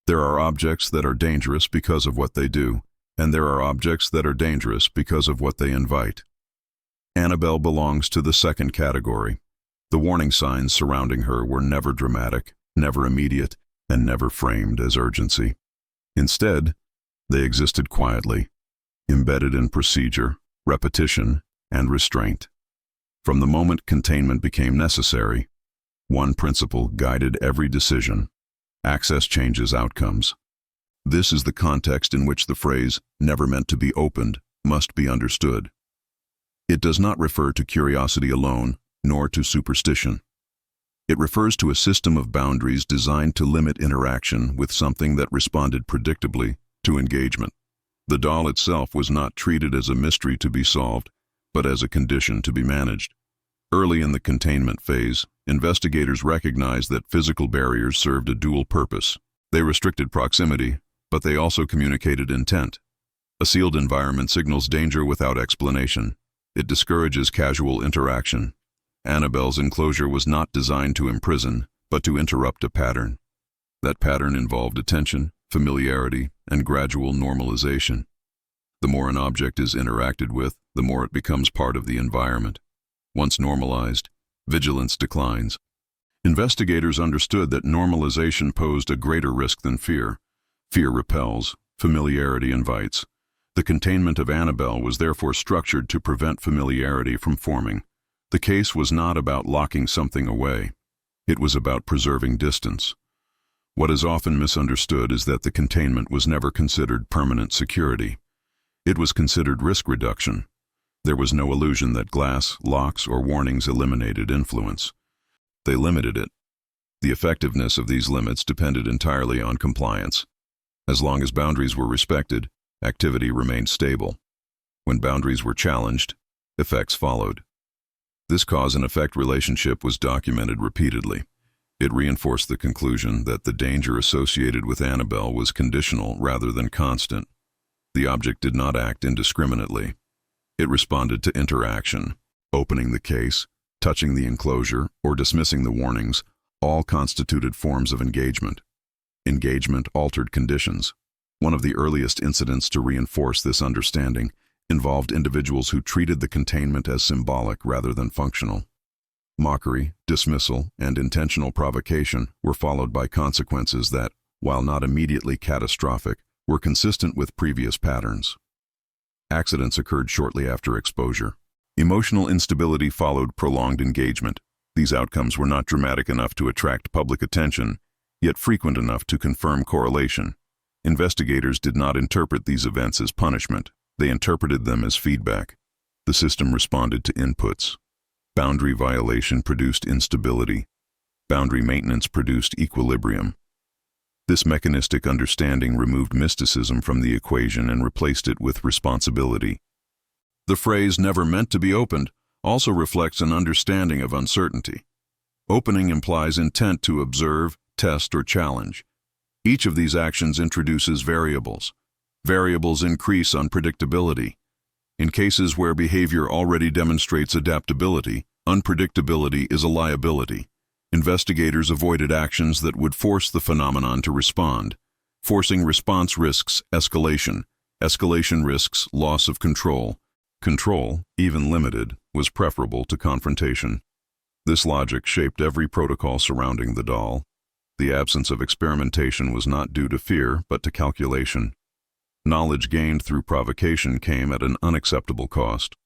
There are objects that are dangerous because of what they do, and there are objects that are dangerous because of what they invite. Annabelle belongs to the second category. The warning signs surrounding her were never dramatic, never immediate, and never framed as urgency. Instead, they existed quietly, embedded in procedure, repetition, and restraint. From the moment containment became necessary, one principle guided every decision: access changes outcomes. This is the context in which the phrase, "never meant to be opened," must be understood. It does not refer to curiosity alone, nor to superstition. It refers to a system of boundaries designed to limit interaction with something that responded predictably to engagement. The doll itself was not treated as a mystery to be solved, but as a condition to be managed. Early in the containment phase, investigators recognized that physical barriers served a dual purpose. They restricted proximity, but they also communicated intent. A sealed environment signals danger without explanation. It discourages casual interaction. Annabelle's enclosure was not designed to imprison, but to interrupt a pattern. That pattern involved attention, familiarity, and gradual normalization. The more an object is interacted with, the more it becomes part of the environment. Once normalized, vigilance declines. Investigators understood that normalization posed a greater risk than fear. Fear repels, familiarity invites. The containment of Annabelle was therefore structured to prevent familiarity from forming. The case was not about locking something away. It was about preserving distance. What is often misunderstood is that the containment was never considered permanent security. It was considered risk reduction. There was no illusion that glass, locks, or warnings eliminated influence. They limited it. The effectiveness of these limits depended entirely on compliance. As long as boundaries were respected, activity remained stable. When boundaries were challenged, effects followed. This cause and effect relationship was documented repeatedly. It reinforced the conclusion that the danger associated with Annabelle was conditional rather than constant. The object did not act indiscriminately. It responded to interaction. Opening the case, touching the enclosure, or dismissing the warnings, all constituted forms of engagement. Engagement altered conditions. One of the earliest incidents to reinforce this understanding involved individuals who treated the containment as symbolic rather than functional. Mockery, dismissal, and intentional provocation were followed by consequences that, while not immediately catastrophic, were consistent with previous patterns. Accidents occurred shortly after exposure. Emotional instability followed prolonged engagement. These outcomes were not dramatic enough to attract public attention, yet frequent enough to confirm correlation. Investigators did not interpret these events as punishment. They interpreted them as feedback. The system responded to inputs. Boundary violation produced instability. Boundary maintenance produced equilibrium. This mechanistic understanding removed mysticism from the equation and replaced it with responsibility. The phrase "never meant to be opened" also reflects an understanding of uncertainty. Opening implies intent to observe, test, or challenge. Each of these actions introduces variables. Variables increase unpredictability. In cases where behavior already demonstrates adaptability, unpredictability is a liability. Investigators avoided actions that would force the phenomenon to respond. Forcing response risks escalation. Escalation risks loss of control. Control, even limited, was preferable to confrontation. This logic shaped every protocol surrounding the doll. The absence of experimentation was not due to fear, but to calculation. Knowledge gained through provocation came at an unacceptable cost.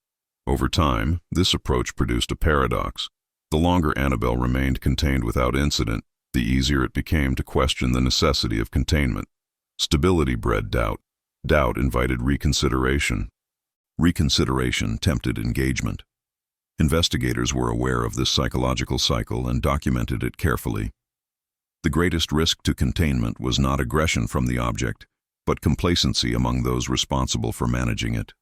Over time, this approach produced a paradox. The longer Annabelle remained contained without incident, the easier it became to question the necessity of containment. Stability bred doubt. Doubt invited reconsideration. Reconsideration tempted engagement. Investigators were aware of this psychological cycle and documented it carefully. The greatest risk to containment was not aggression from the object, but complacency among those responsible for managing it.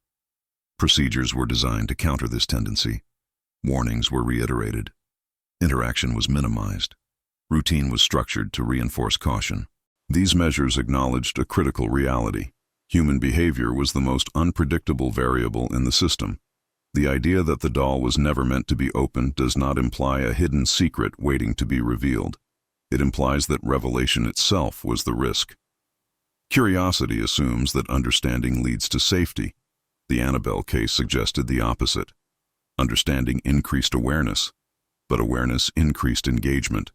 Procedures were designed to counter this tendency. Warnings were reiterated. Interaction was minimized. Routine was structured to reinforce caution. These measures acknowledged a critical reality. Human behavior was the most unpredictable variable in the system. The idea that the doll was never meant to be opened does not imply a hidden secret waiting to be revealed. It implies that revelation itself was the risk. Curiosity assumes that understanding leads to safety. The Annabelle case suggested the opposite. Understanding increased awareness, but awareness increased engagement.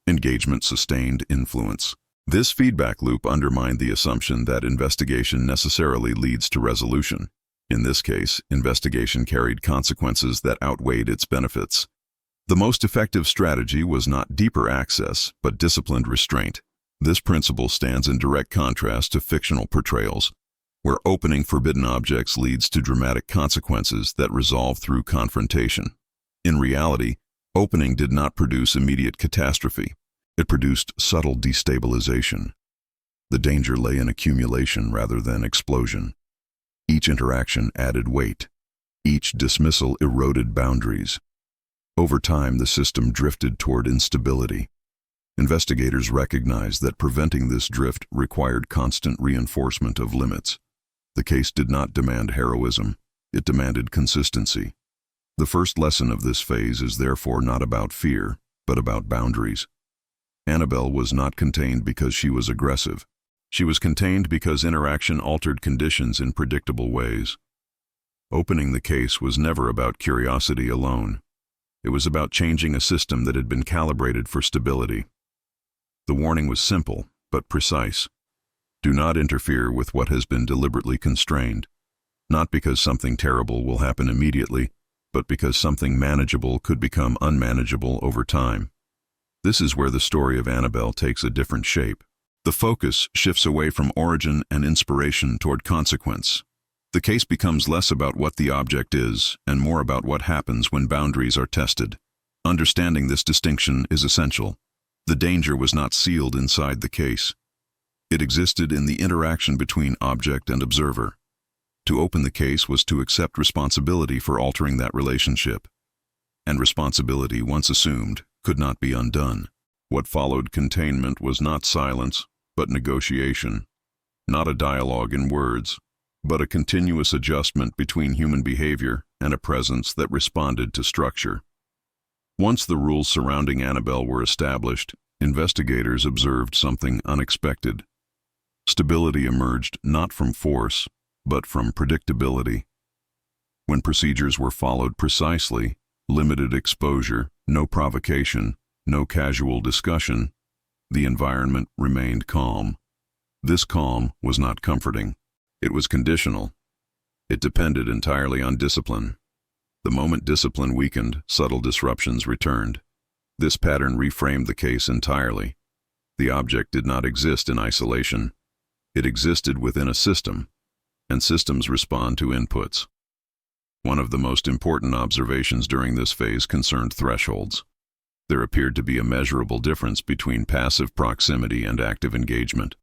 Engagement sustained influence. This feedback loop undermined the assumption that investigation necessarily leads to resolution. In this case, investigation carried consequences that outweighed its benefits. The most effective strategy was not deeper access, but disciplined restraint. This principle stands in direct contrast to fictional portrayals, where opening forbidden objects leads to dramatic consequences that resolve through confrontation. In reality, opening did not produce immediate catastrophe. It produced subtle destabilization. The danger lay in accumulation rather than explosion. Each interaction added weight. Each dismissal eroded boundaries. Over time, the system drifted toward instability. Investigators recognized that preventing this drift required constant reinforcement of limits. The case did not demand heroism, it demanded consistency. The first lesson of this phase is therefore not about fear, but about boundaries. Annabelle was not contained because she was aggressive. She was contained because interaction altered conditions in predictable ways. Opening the case was never about curiosity alone. It was about changing a system that had been calibrated for stability. The warning was simple, but precise. Do not interfere with what has been deliberately constrained, not because something terrible will happen immediately, but because something manageable could become unmanageable over time. This is where the story of Annabelle takes a different shape. The focus shifts away from origin and inspiration toward consequence. The case becomes less about what the object is and more about what happens when boundaries are tested. Understanding this distinction is essential. The danger was not sealed inside the case. It existed in the interaction between object and observer. To open the case was to accept responsibility for altering that relationship. And responsibility, once assumed, could not be undone. What followed containment was not silence, but negotiation. Not a dialogue in words, but a continuous adjustment between human behavior and a presence that responded to structure. Once the rules surrounding Annabelle were established, investigators observed something unexpected. Stability emerged not from force, but from predictability. When procedures were followed precisely, limited exposure, no provocation, no casual discussion, the environment remained calm. This calm was not comforting. It was conditional. It depended entirely on discipline. The moment discipline weakened, subtle disruptions returned. This pattern reframed the case entirely. The object did not exist in isolation. It existed within a system, and systems respond to inputs. One of the most important observations during this phase concerned thresholds. There appeared to be a measurable difference between passive proximity and active engagement.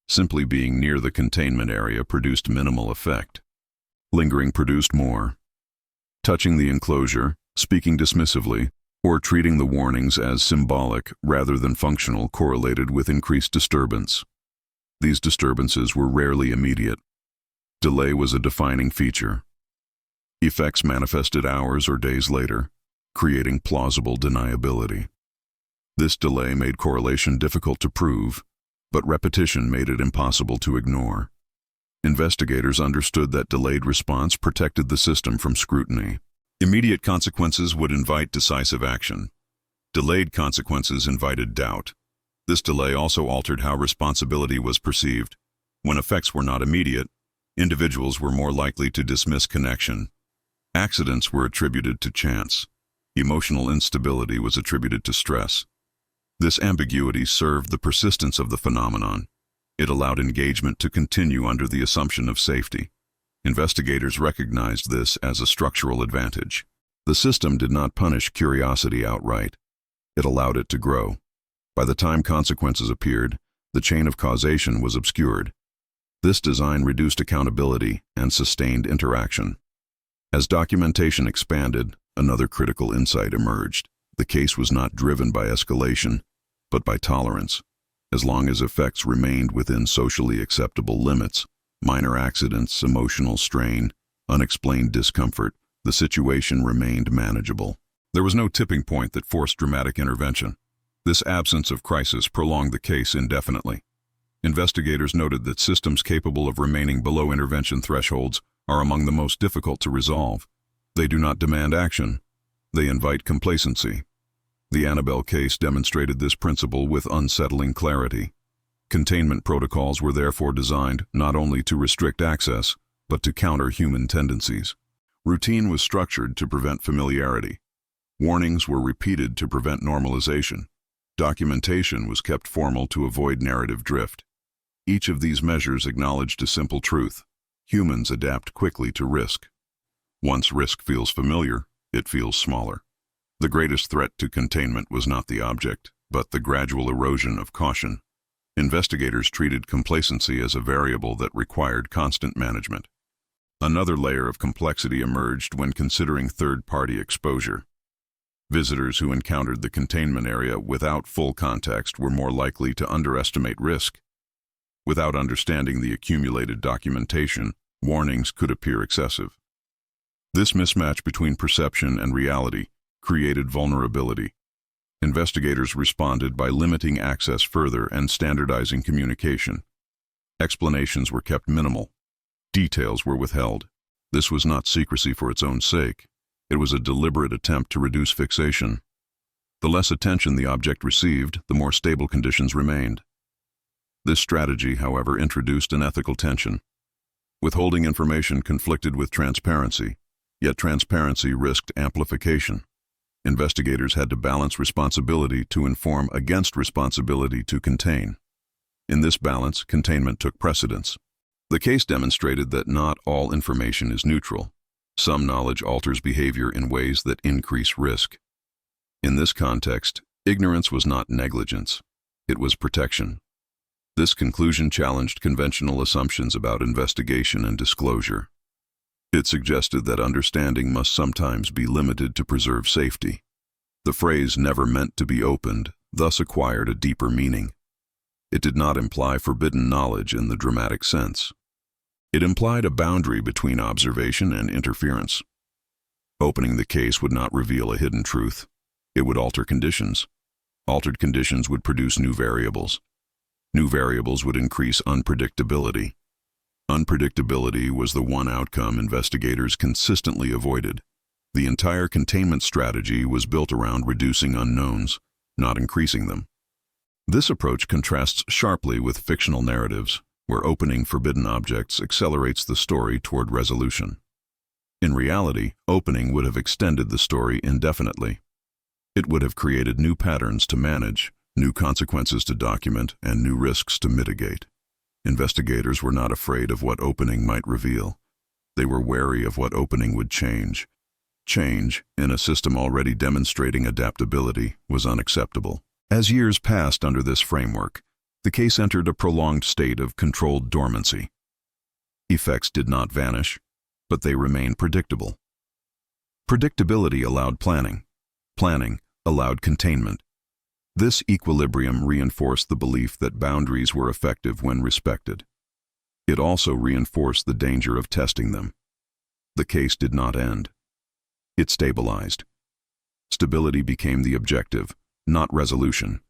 Simply being near the containment area produced minimal effect. Lingering produced more. Touching the enclosure, speaking dismissively, or treating the warnings as symbolic rather than functional correlated with increased disturbance. These disturbances were rarely immediate. Delay was a defining feature. Effects manifested hours or days later, creating plausible deniability. This delay made correlation difficult to prove, but repetition made it impossible to ignore. Investigators understood that delayed response protected the system from scrutiny. Immediate consequences would invite decisive action. Delayed consequences invited doubt. This delay also altered how responsibility was perceived. When effects were not immediate, individuals were more likely to dismiss connection. Accidents were attributed to chance. Emotional instability was attributed to stress. This ambiguity served the persistence of the phenomenon. It allowed engagement to continue under the assumption of safety. Investigators recognized this as a structural advantage. The system did not punish curiosity outright. It allowed it to grow. By the time consequences appeared, the chain of causation was obscured. This design reduced accountability and sustained interaction. As documentation expanded, another critical insight emerged. The case was not driven by escalation, but by tolerance. As long as effects remained within socially acceptable limits, minor accidents, emotional strain, unexplained discomfort, the situation remained manageable. There was no tipping point that forced dramatic intervention. This absence of crisis prolonged the case indefinitely. Investigators noted that systems capable of remaining below intervention thresholds are among the most difficult to resolve. They do not demand action. They invite complacency. The Annabelle case demonstrated this principle with unsettling clarity. Containment protocols were therefore designed not only to restrict access, but to counter human tendencies. Routine was structured to prevent familiarity. Warnings were repeated to prevent normalization. Documentation was kept formal to avoid narrative drift. Each of these measures acknowledged a simple truth: humans adapt quickly to risk. Once risk feels familiar, it feels smaller. The greatest threat to containment was not the object, but the gradual erosion of caution. Investigators treated complacency as a variable that required constant management. Another layer of complexity emerged when considering third-party exposure. Visitors who encountered the containment area without full context were more likely to underestimate risk. Without understanding the accumulated documentation, warnings could appear excessive. This mismatch between perception and reality created vulnerability. Investigators responded by limiting access further and standardizing communication. Explanations were kept minimal. Details were withheld. This was not secrecy for its own sake. It was a deliberate attempt to reduce fixation. The less attention the object received, the more stable conditions remained. This strategy, however, introduced an ethical tension. Withholding information conflicted with transparency, yet transparency risked amplification. Investigators had to balance responsibility to inform against responsibility to contain. In this balance, containment took precedence. The case demonstrated that not all information is neutral. Some knowledge alters behavior in ways that increase risk. In this context, ignorance was not negligence. It was protection. This conclusion challenged conventional assumptions about investigation and disclosure. It suggested that understanding must sometimes be limited to preserve safety. The phrase "never meant to be opened" thus acquired a deeper meaning. It did not imply forbidden knowledge in the dramatic sense. It implied a boundary between observation and interference. Opening the case would not reveal a hidden truth. It would alter conditions. Altered conditions would produce new variables. New variables would increase unpredictability. Unpredictability was the one outcome investigators consistently avoided. The entire containment strategy was built around reducing unknowns, not increasing them. This approach contrasts sharply with fictional narratives, where opening forbidden objects accelerates the story toward resolution. In reality, opening would have extended the story indefinitely. It would have created new patterns to manage, new consequences to document, and new risks to mitigate. Investigators were not afraid of what opening might reveal. They were wary of what opening would change. Change, in a system already demonstrating adaptability, was unacceptable. As years passed under this framework, the case entered a prolonged state of controlled dormancy. Effects did not vanish, but they remained predictable. Predictability allowed planning. Planning allowed containment. This equilibrium reinforced the belief that boundaries were effective when respected. It also reinforced the danger of testing them. The case did not end. It stabilized. Stability became the objective, not resolution.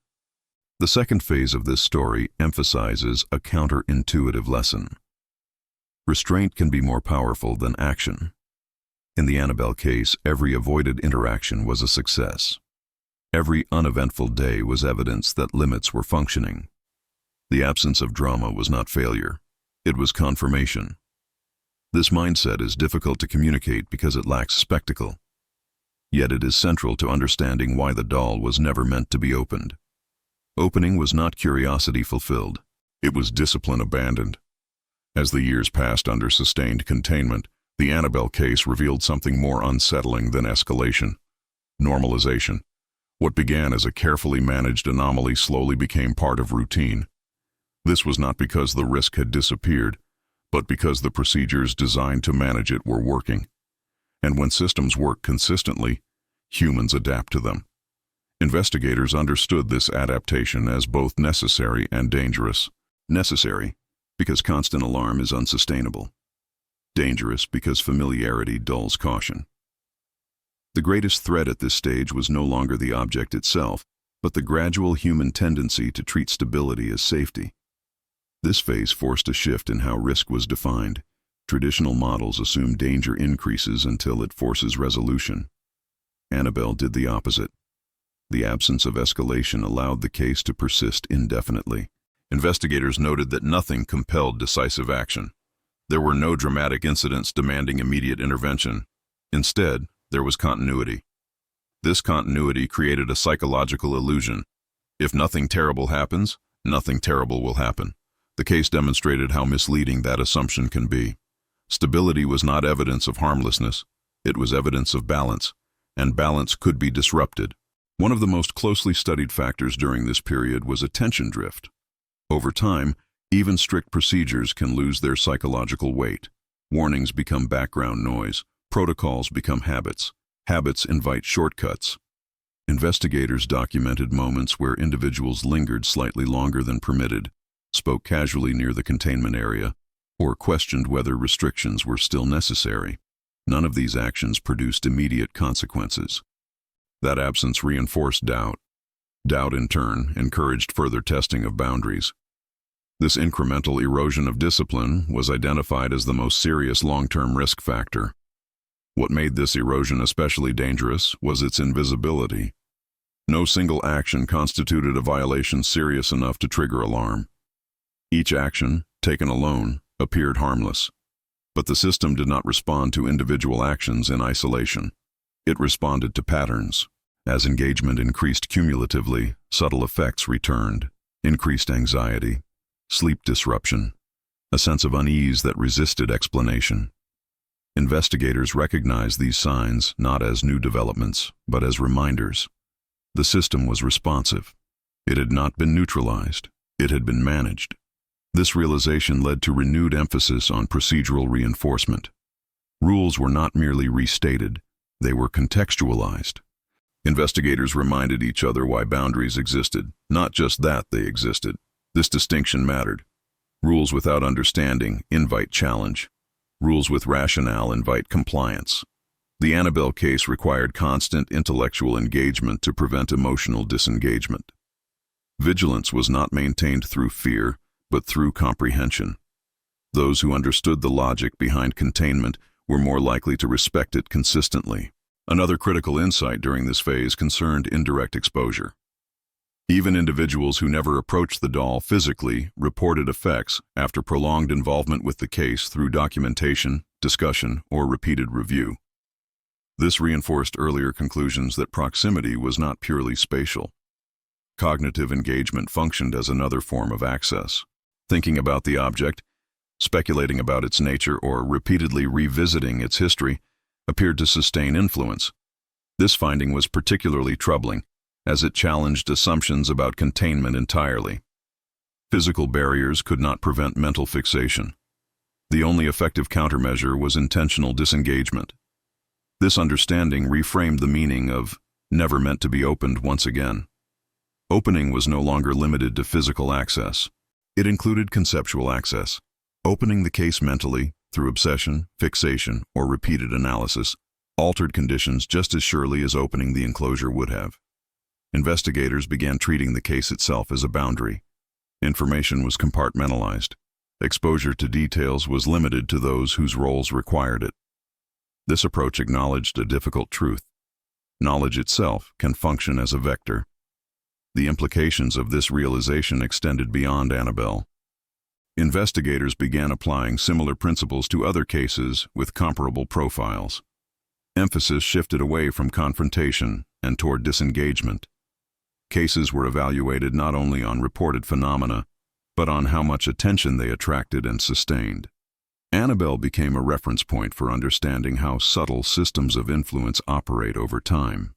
The second phase of this story emphasizes a counterintuitive lesson. Restraint can be more powerful than action. In the Annabelle case, every avoided interaction was a success. Every uneventful day was evidence that limits were functioning. The absence of drama was not failure. It was confirmation. This mindset is difficult to communicate because it lacks spectacle. Yet it is central to understanding why the doll was never meant to be opened. Opening was not curiosity fulfilled. It was discipline abandoned. As the years passed under sustained containment, the Annabelle case revealed something more unsettling than escalation: normalization. What began as a carefully managed anomaly slowly became part of routine. This was not because the risk had disappeared, but because the procedures designed to manage it were working. And when systems work consistently, humans adapt to them. Investigators understood this adaptation as both necessary and dangerous. Necessary, because constant alarm is unsustainable. Dangerous, because familiarity dulls caution. The greatest threat at this stage was no longer the object itself, but the gradual human tendency to treat stability as safety. This phase forced a shift in how risk was defined. Traditional models assume danger increases until it forces resolution. Annabelle did the opposite. The absence of escalation allowed the case to persist indefinitely. Investigators noted that nothing compelled decisive action. There were no dramatic incidents demanding immediate intervention. Instead, there was continuity. This continuity created a psychological illusion. If nothing terrible happens, nothing terrible will happen. The case demonstrated how misleading that assumption can be. Stability was not evidence of harmlessness. It was evidence of balance, and balance could be disrupted. One of the most closely studied factors during this period was attention drift. Over time, even strict procedures can lose their psychological weight. Warnings become background noise. Protocols become habits. Habits invite shortcuts. Investigators documented moments where individuals lingered slightly longer than permitted, spoke casually near the containment area, or questioned whether restrictions were still necessary. None of these actions produced immediate consequences. That absence reinforced doubt. Doubt, in turn, encouraged further testing of boundaries. This incremental erosion of discipline was identified as the most serious long-term risk factor. What made this erosion especially dangerous was its invisibility. No single action constituted a violation serious enough to trigger alarm. Each action, taken alone, appeared harmless. But the system did not respond to individual actions in isolation. It responded to patterns. As engagement increased cumulatively, subtle effects returned. Increased anxiety, sleep disruption, a sense of unease that resisted explanation. Investigators recognized these signs not as new developments, but as reminders. The system was responsive. It had not been neutralized. It had been managed. This realization led to renewed emphasis on procedural reinforcement. Rules were not merely restated, they were contextualized. Investigators reminded each other why boundaries existed, not just that they existed. This distinction mattered. Rules without understanding invite challenge. Rules with rationale invite compliance. The Annabelle case required constant intellectual engagement to prevent emotional disengagement. Vigilance was not maintained through fear, but through comprehension. Those who understood the logic behind containment were more likely to respect it consistently. Another critical insight during this phase concerned indirect exposure. Even individuals who never approached the doll physically reported effects after prolonged involvement with the case through documentation, discussion, or repeated review. This reinforced earlier conclusions that proximity was not purely spatial. Cognitive engagement functioned as another form of access. Thinking about the object, speculating about its nature, or repeatedly revisiting its history appeared to sustain influence. This finding was particularly troubling, as it challenged assumptions about containment entirely. Physical barriers could not prevent mental fixation. The only effective countermeasure was intentional disengagement. This understanding reframed the meaning of never meant to be opened once again. Opening was no longer limited to physical access. It included conceptual access. Opening the case mentally, through obsession, fixation, or repeated analysis, altered conditions just as surely as opening the enclosure would have. Investigators began treating the case itself as a boundary. Information was compartmentalized. Exposure to details was limited to those whose roles required it. This approach acknowledged a difficult truth. Knowledge itself can function as a vector. The implications of this realization extended beyond Annabelle. Investigators began applying similar principles to other cases with comparable profiles. Emphasis shifted away from confrontation and toward disengagement. Cases were evaluated not only on reported phenomena, but on how much attention they attracted and sustained. Annabelle became a reference point for understanding how subtle systems of influence operate over time.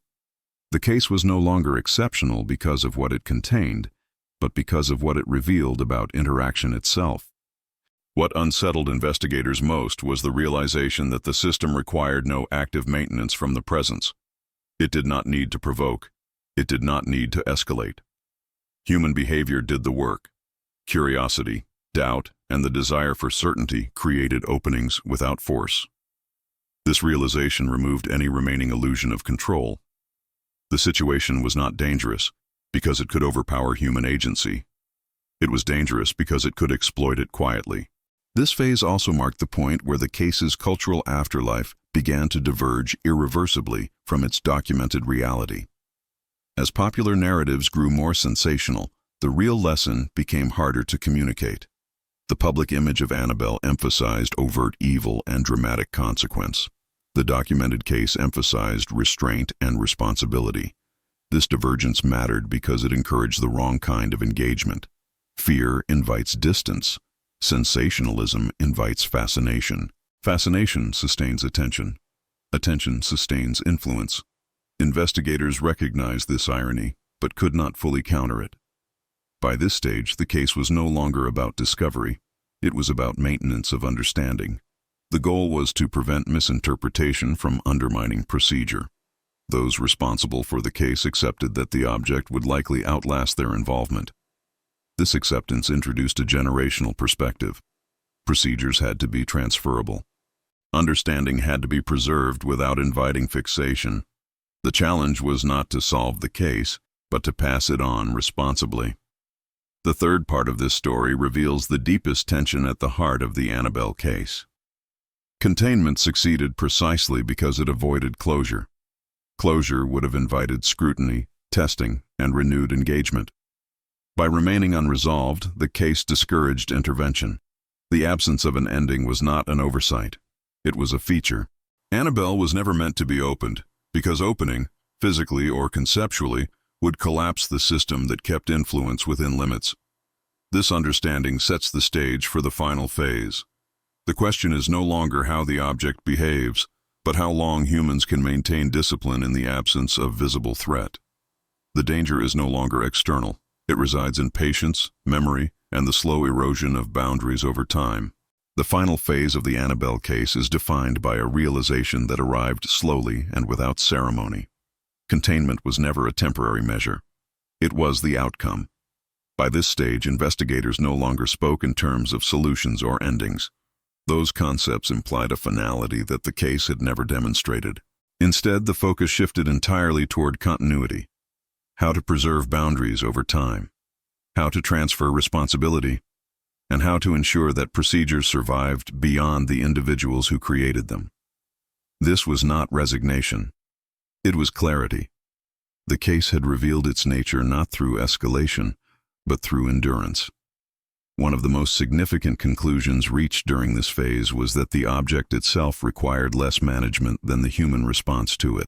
The case was no longer exceptional because of what it contained, but because of what it revealed about interaction itself. What unsettled investigators most was the realization that the system required no active maintenance from the presence. It did not need to provoke. It did not need to escalate. Human behavior did the work. Curiosity, doubt, and the desire for certainty created openings without force. This realization removed any remaining illusion of control. The situation was not dangerous because it could overpower human agency. It was dangerous because it could exploit it quietly. This phase also marked the point where the case's cultural afterlife began to diverge irreversibly from its documented reality. As popular narratives grew more sensational, the real lesson became harder to communicate. The public image of Annabelle emphasized overt evil and dramatic consequence. The documented case emphasized restraint and responsibility. This divergence mattered because it encouraged the wrong kind of engagement. Fear invites distance. Sensationalism invites fascination. Fascination sustains attention. Attention sustains influence. Investigators recognized this irony, but could not fully counter it. By this stage, the case was no longer about discovery. It was about maintenance of understanding. The goal was to prevent misinterpretation from undermining procedure. Those responsible for the case accepted that the object would likely outlast their involvement. This acceptance introduced a generational perspective. Procedures had to be transferable. Understanding had to be preserved without inviting fixation. The challenge was not to solve the case, but to pass it on responsibly. The third part of this story reveals the deepest tension at the heart of the Annabelle case. Containment succeeded precisely because it avoided closure. Closure would have invited scrutiny, testing, and renewed engagement. By remaining unresolved, the case discouraged intervention. The absence of an ending was not an oversight. It was a feature. Annabelle was never meant to be opened, because opening, physically or conceptually, would collapse the system that kept influence within limits. This understanding sets the stage for the final phase. The question is no longer how the object behaves, but how long humans can maintain discipline in the absence of visible threat. The danger is no longer external. It resides in patience, memory, and the slow erosion of boundaries over time. The final phase of the Annabelle case is defined by a realization that arrived slowly and without ceremony. Containment was never a temporary measure. It was the outcome. By this stage, investigators no longer spoke in terms of solutions or endings. Those concepts implied a finality that the case had never demonstrated. Instead, the focus shifted entirely toward continuity. How to preserve boundaries over time, how to transfer responsibility, and how to ensure that procedures survived beyond the individuals who created them. This was not resignation. It was clarity. The case had revealed its nature not through escalation, but through endurance. One of the most significant conclusions reached during this phase was that the object itself required less management than the human response to it.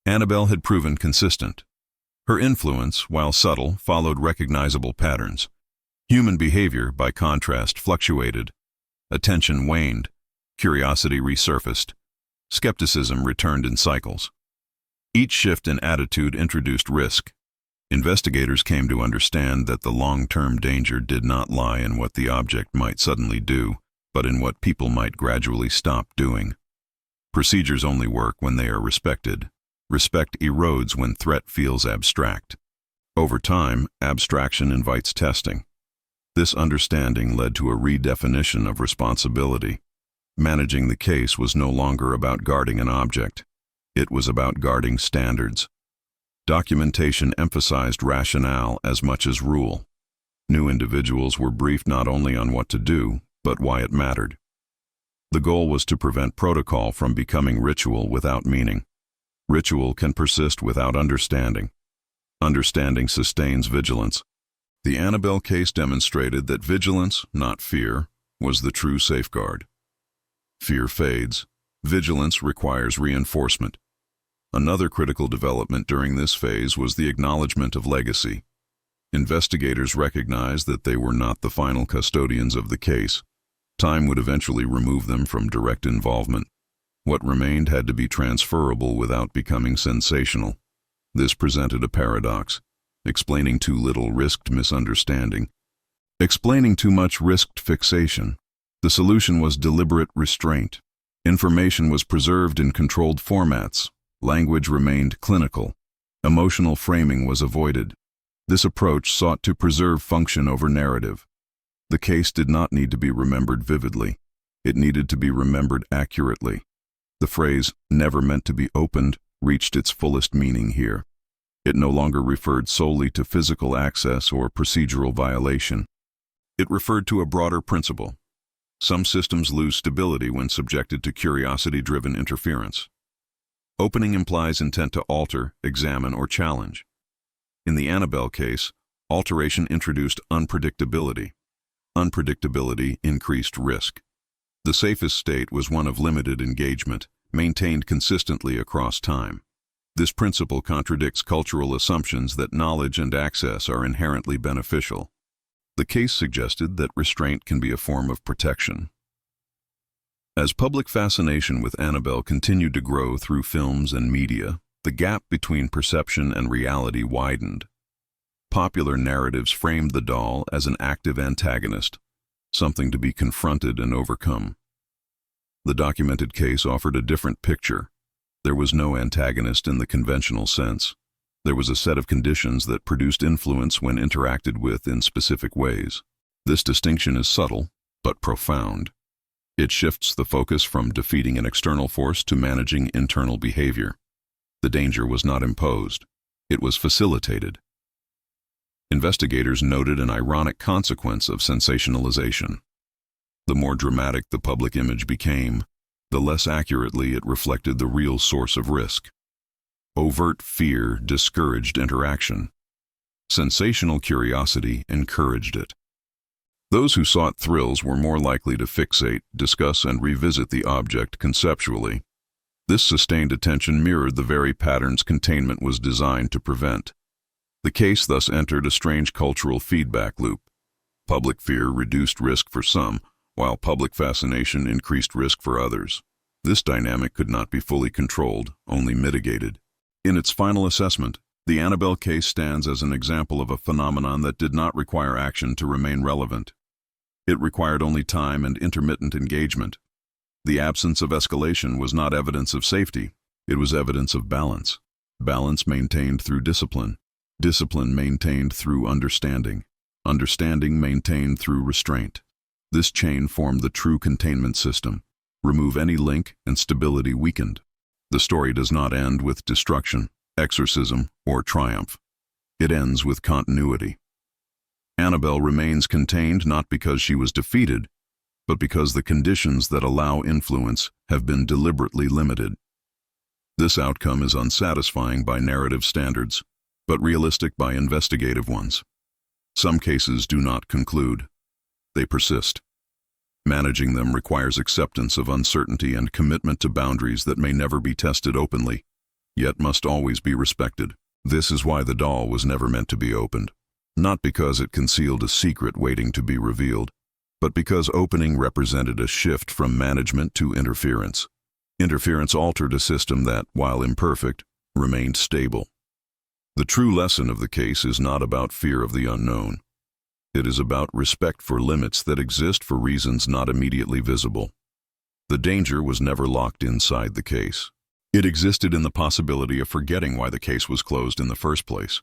Annabelle had proven consistent. Her influence, while subtle, followed recognizable patterns. Human behavior, by contrast, fluctuated. Attention waned. Curiosity resurfaced. Skepticism returned in cycles. Each shift in attitude introduced risk. Investigators came to understand that the long-term danger did not lie in what the object might suddenly do, but in what people might gradually stop doing. Procedures only work when they are respected. Respect erodes when threat feels abstract. Over time, abstraction invites testing. This understanding led to a redefinition of responsibility. Managing the case was no longer about guarding an object. It was about guarding standards. Documentation emphasized rationale as much as rule. New individuals were briefed not only on what to do, but why it mattered. The goal was to prevent protocol from becoming ritual without meaning. Ritual can persist without understanding. Understanding sustains vigilance. The Annabelle case demonstrated that vigilance, not fear, was the true safeguard. Fear fades. Vigilance requires reinforcement. Another critical development during this phase was the acknowledgement of legacy. Investigators recognized that they were not the final custodians of the case. Time would eventually remove them from direct involvement. What remained had to be transferable without becoming sensational. This presented a paradox. Explaining too little risked misunderstanding. Explaining too much risked fixation. The solution was deliberate restraint. Information was preserved in controlled formats. Language remained clinical. Emotional framing was avoided. This approach sought to preserve function over narrative. The case did not need to be remembered vividly. It needed to be remembered accurately. The phrase, "never meant to be opened," reached its fullest meaning here. It no longer referred solely to physical access or procedural violation. It referred to a broader principle. Some systems lose stability when subjected to curiosity-driven interference. Opening implies intent to alter, examine, or challenge. In the Annabelle case, alteration introduced unpredictability. Unpredictability increased risk. The safest state was one of limited engagement, maintained consistently across time. This principle contradicts cultural assumptions that knowledge and access are inherently beneficial. The case suggested that restraint can be a form of protection. As public fascination with Annabelle continued to grow through films and media, the gap between perception and reality widened. Popular narratives framed the doll as an active antagonist, something to be confronted and overcome. The documented case offered a different picture. There was no antagonist in the conventional sense. There was a set of conditions that produced influence when interacted with in specific ways. This distinction is subtle, but profound. It shifts the focus from defeating an external force to managing internal behavior. The danger was not imposed. It was facilitated. Investigators noted an ironic consequence of sensationalization. The more dramatic the public image became, the less accurately it reflected the real source of risk. Overt fear discouraged interaction. Sensational curiosity encouraged it. Those who sought thrills were more likely to fixate, discuss, and revisit the object conceptually. This sustained attention mirrored the very patterns containment was designed to prevent. The case thus entered a strange cultural feedback loop. Public fear reduced risk for some, while public fascination increased risk for others. This dynamic could not be fully controlled, only mitigated. In its final assessment, the Annabelle case stands as an example of a phenomenon that did not require action to remain relevant. It required only time and intermittent engagement. The absence of escalation was not evidence of safety. It was evidence of balance. Balance maintained through discipline. Discipline maintained through understanding. Understanding maintained through restraint. This chain formed the true containment system. Remove any link and stability weakened. The story does not end with destruction, exorcism, or triumph. It ends with continuity. Annabelle remains contained not because she was defeated, but because the conditions that allow influence have been deliberately limited. This outcome is unsatisfying by narrative standards, but realistic by investigative ones. Some cases do not conclude. They persist. Managing them requires acceptance of uncertainty and commitment to boundaries that may never be tested openly, yet must always be respected. This is why the doll was never meant to be opened. Not because it concealed a secret waiting to be revealed, but because opening represented a shift from management to interference. Interference altered a system that, while imperfect, remained stable. The true lesson of the case is not about fear of the unknown. It is about respect for limits that exist for reasons not immediately visible. The danger was never locked inside the case. It existed in the possibility of forgetting why the case was closed in the first place.